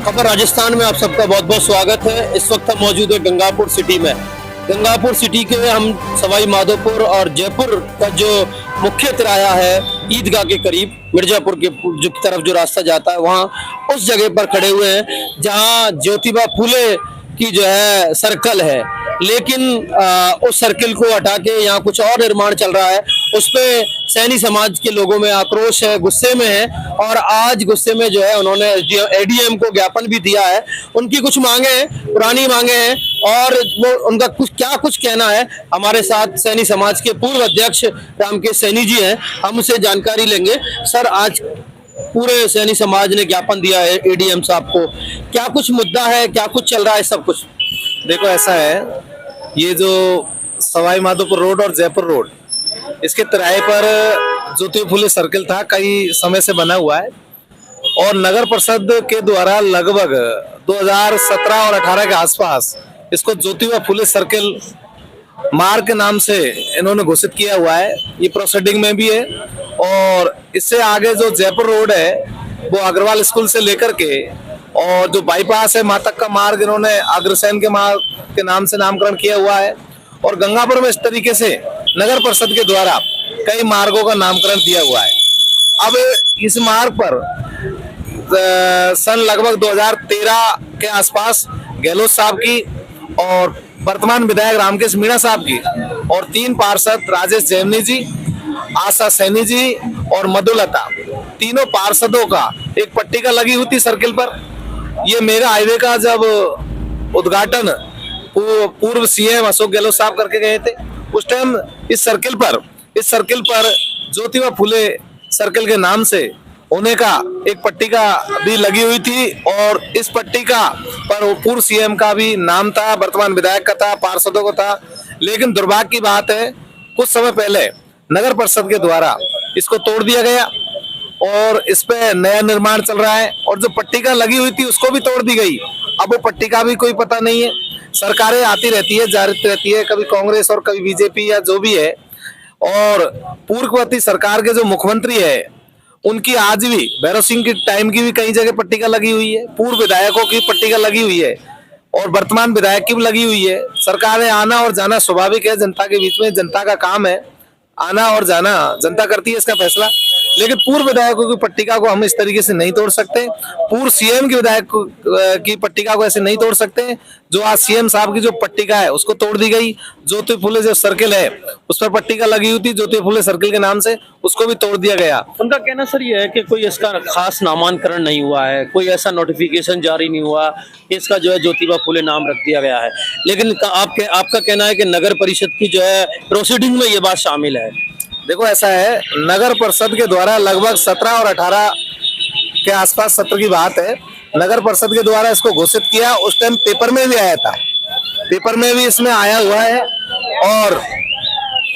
खबर राजस्थान में आप सबका बहुत बहुत स्वागत है। इस वक्त हम मौजूद है गंगापुर सिटी में। गंगापुर सिटी के हम सवाई माधोपुर और जयपुर का जो मुख्य तिराया है ईदगाह के करीब मिर्जापुर के जो तरफ जो रास्ता जाता है वहाँ उस जगह पर खड़े हुए हैं जहाँ ज्योतिबा फूले की जो है सर्कल है, लेकिन उस सर्किल को हटा के यहाँ कुछ और निर्माण चल रहा है। उस पे सैनी समाज के लोगों में आक्रोश है, गुस्से में है और आज गुस्से में जो है उन्होंने एडीएम को ज्ञापन भी दिया है। उनकी कुछ मांगे हैं, पुरानी मांगे हैं और वो उनका कुछ कहना है। हमारे साथ सैनी समाज के पूर्व अध्यक्ष रामकेश सैनी जी हैं, हम उनसे जानकारी लेंगे। सर, आज पूरे सैनी समाज ने ज्ञापन दिया है एडीएम साहब को, क्या कुछ मुद्दा है, क्या कुछ चल रहा है सब कुछ? देखो, ऐसा है, ये जो सवाई माधोपुर रोड और जयपुर रोड, इसके तिराहे पर ज्योतिबा फूले सर्किल था, कई समय से बना हुआ है और नगर परिषद के द्वारा लगभग 2017 और 18 के आसपास इसको ज्योतिबा फूले सर्किल मार्ग के नाम से इन्होंने घोषित किया हुआ है। ये प्रोसीडिंग में भी है और इससे आगे जो जयपुर रोड है वो अग्रवाल स्कूल से लेकर के और जो बाईपास है मातक का मार्ग इन्होंने अग्रसेन के मार्ग के नाम से नामकरण किया हुआ है। और गंगापुर में इस तरीके से नगर परिषद के द्वारा कई मार्गों का नामकरण दिया हुआ है। अब इस मार्ग पर सन लगभग 2013 के आसपास गहलोत साहब की और वर्तमान विधायक रामकेश मीणा साहब की और 3 पार्षद राजेश जैमिनी जी, आशा सैनी जी और मधुलता, तीनों पार्षदों का एक पट्टिका लगी हुई थी सर्किल पर। ये मेगा हाईवे का जब उद्घाटन पूर्व सीएम अशोक गहलोत साहब करके गए थे, उस टाइम इस सर्किल पर ज्योतिबा फूले सर्किल के नाम से होने का एक पट्टिका भी लगी हुई थी और इस पट्टिका पर पूर्व सीएम का भी नाम था, वर्तमान विधायक का था, पार्षदों का था। लेकिन दुर्भाग्य की बात है, कुछ समय पहले नगर परिषद के द्वारा इसको तोड़ दिया गया और इस पे नया निर्माण चल रहा है और जो पट्टिका लगी हुई थी उसको भी तोड़ दी गई। अब वो पट्टिका भी कोई पता नहीं है। सरकारें आती रहती है, जाती रहती है, कभी कांग्रेस और कभी बीजेपी या जो भी है। और पूर्ववर्ती सरकार के जो मुख्यमंत्री है उनकी आज भी भैरव सिंह के टाइम की भी कई जगह पट्टिका लगी हुई है, पूर्व विधायकों की पट्टिका लगी हुई है और वर्तमान विधायक की भी लगी हुई है। सरकारें आना और जाना स्वाभाविक है, जनता के बीच में जनता का काम है, आना और जाना जनता करती है इसका फैसला। लेकिन पूर्व विधायकों की पट्टिका को हम इस तरीके से नहीं तोड़ सकते, पूर्व सीएम की विधायक की पट्टिका को ऐसे नहीं तोड़ सकते। जो आज सीएम साहब की जो पट्टिका है उसको तोड़ दी गई। ज्योतिबा फूले जो सर्किल है उस पर पट्टिका लगी हुई थी ज्योतिबा फूले सर्किल के नाम से, उसको भी तोड़ दिया गया। उनका कहना सर ये है कि कोई इसका खास नामांकन नहीं हुआ है, कोई ऐसा नोटिफिकेशन जारी नहीं हुआ, इसका जो है ज्योतिबा फूले नाम रख दिया गया है। लेकिन आपका कहना है कि नगर परिषद की जो है प्रोसीडिंग में ये बात शामिल है। देखो, ऐसा है, नगर परिषद के द्वारा लगभग 17 और 18 के आसपास सत्र की बात है, नगर परिषद के द्वारा इसको घोषित किया। उस टाइम पेपर में भी आया था, पेपर में भी इसमें आया हुआ है और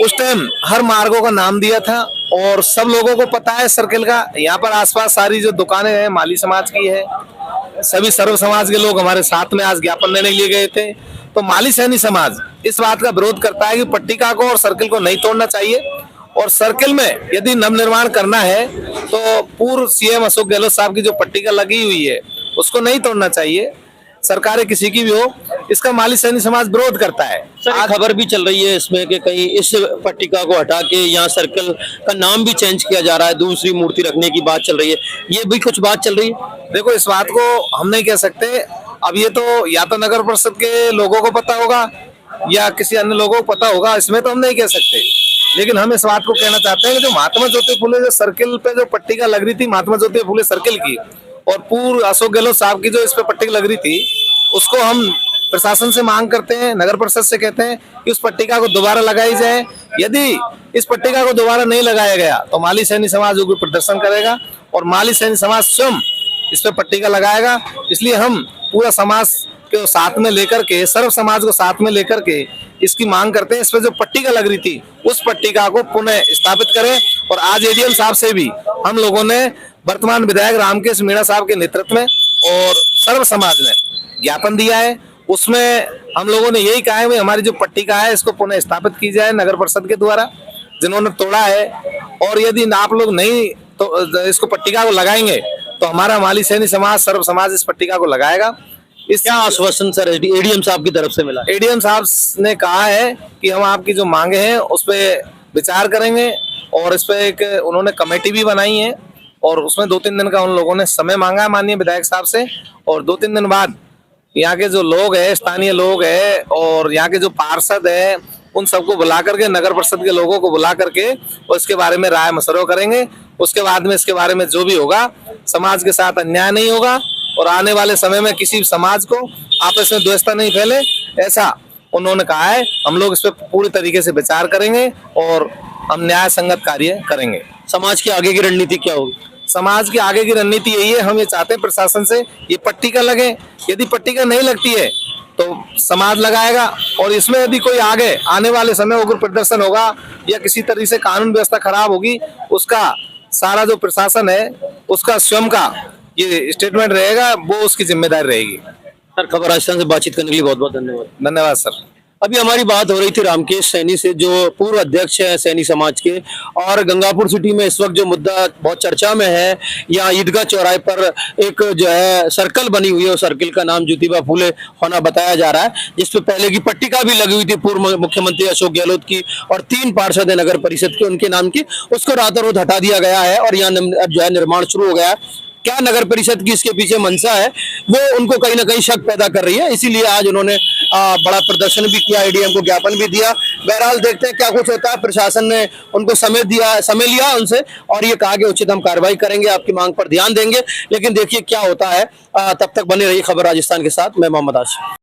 उस टाइम हर मार्गों का नाम दिया था और सब लोगों को पता है सर्किल का। यहाँ पर आसपास सारी जो दुकानें हैं माली समाज की है, सभी सर्व समाज के लोग हमारे साथ में आज ज्ञापन देने के लिए गए थे। तो माली सैनी समाज इस बात का विरोध करता है कि पट्टिका को और सर्किल को नहीं तोड़ना चाहिए और सर्किल में यदि नवनिर्माण करना है तो पूर्व सीएम अशोक गहलोत साहब की जो पट्टिका लगी हुई है उसको नहीं तोड़ना चाहिए। सरकारें किसी की भी हो, इसका माली सैनी समाज विरोध करता है। सर, खबर भी चल रही है इसमें कि कहीं इस पट्टिका को हटा के यहाँ सर्कल का नाम भी चेंज किया जा रहा है, दूसरी मूर्ति रखने की बात चल रही है, ये भी कुछ बात चल रही है। देखो, इस बात को हम नहीं कह सकते। अब ये तो या तो नगर परिषद के लोगों को पता होगा या किसी अन्य लोगों को पता होगा, इसमें तो हम नहीं कह सकते। लेकिन हम इस बात को कहना चाहते हैं कि जो महात्मा ज्योतिबा फूले जो सर्किल पे जो पट्टिका लग रही थी महात्मा ज्योतिबा फूले सर्किल की और पूर्व अशोक गहलोत साहब की जो इस पे पट्टिका लग रही थी, उसको हम प्रशासन से मांग करते हैं, नगर परिषद से कहते हैं कि उस पट्टिका को दोबारा लगाई जाए। यदि इस पट्टिका को दोबारा नहीं लगाया गया तो माली सैनी समाज जो प्रदर्शन करेगा और माली सैनी समाज स्वयं इस पे पट्टिका लगाएगा। इसलिए हम पूरा समाज को साथ में लेकर के, सर्व समाज को साथ में लेकर के इसकी मांग करते हैं। इस पे जो पट्टिका लग रही थी उस पट्टिका को पुनः स्थापित करें। और आज एडीएम साहब से भी हम लोगों ने वर्तमान विधायक रामकेश मीणा साहब के नेतृत्व में और सर्व समाज ने ज्ञापन दिया है। उसमें हम लोगों ने यही कहा है कि हमारी जो पट्टिका है इसको पुनः स्थापित की जाए नगर परिषद के द्वारा, जिन्होंने तोड़ा है। और यदि आप लोग नहीं तो इसको पट्टिका को लगाएंगे तो हमारा माली सैनी समाज, सर्व समाज इस पट्टिका को लगाएगा। इस क्या आश्वासन सर एडीएम साहब की तरफ से मिला? एडीएम साहब ने कहा है कि हम आपकी जो मांगे हैं उस पर विचार करेंगे, और इस पे एक उन्होंने कमेटी भी बनाई है, और उसमें 2-3 दिन का उन लोगों ने समय मांगा है माननीय विधायक साहब से, और 2-3 दिन बाद यहाँ के जो लोग हैं, स्थानीय लोग हैं, और यहाँ के जो पार्षद है, उन सबको बुला करके, नगर परिषद के लोगों को बुला करके, और इसके बारे में राय मशवरा करेंगे। उसके बाद में इसके बारे में जो भी होगा, समाज के साथ अन्याय नहीं होगा, और आने वाले समय में किसी समाज को आपस में द्वेषता नहीं फैले, ऐसा उन्होंने कहा है। हम लोग इस पर पूरी तरीके से विचार करेंगे और हम न्याय संगत कार्य करेंगे। समाज की आगे की रणनीति क्या होगी? समाज की आगे की रणनीति यही है, हम ये चाहते हैं प्रशासन से ये पट्टिका लगे। यदि पट्टिका नहीं लगती है तो समाज लगाएगा, और इसमें यदि कोई आगे आने वाले समय उग्र प्रदर्शन होगा या किसी तरह से कानून व्यवस्था खराब होगी, उसका सारा जो प्रशासन है उसका स्वयं का ये स्टेटमेंट रहेगा, वो उसकी जिम्मेदारी रहेगी। सर, खबर राजस्थान से बातचीत करने के लिए बहुत बहुत धन्यवाद। धन्यवाद सर। अभी हमारी बात हो रही थी रामकेश सैनी से, जो पूर्व अध्यक्ष है सैनी समाज के, और गंगापुर सिटी में इस वक्त जो मुद्दा बहुत चर्चा में है, यहाँ ईदगाह चौराहे पर एक जो है सर्कल बनी हुई है, उस सर्कल का नाम ज्योतिबा फूले होना बताया जा रहा है, जिसपे पहले की पट्टिका भी लगी हुई थी पूर्व मुख्यमंत्री अशोक गहलोत की, और 3 पार्षद है नगर परिषद के, उनके नाम की, उसको रातों रात हटा दिया गया है, और यहाँ जो है निर्माण शुरू हो गया है। क्या नगर परिषद की इसके पीछे मंशा है, वो उनको कहीं ना कहीं शक पैदा कर रही है, इसीलिए आज उन्होंने बड़ा प्रदर्शन भी किया, एडीएम को ज्ञापन भी दिया। बहरहाल देखते हैं क्या कुछ होता है। प्रशासन ने उनको समय लिया उनसे, और ये कहा कि उचित हम कार्रवाई करेंगे, आपकी मांग पर ध्यान देंगे। लेकिन देखिए क्या होता है। तब तक बने रहिए खबर राजस्थान के साथ। मैं मोहम्मद आशिफ।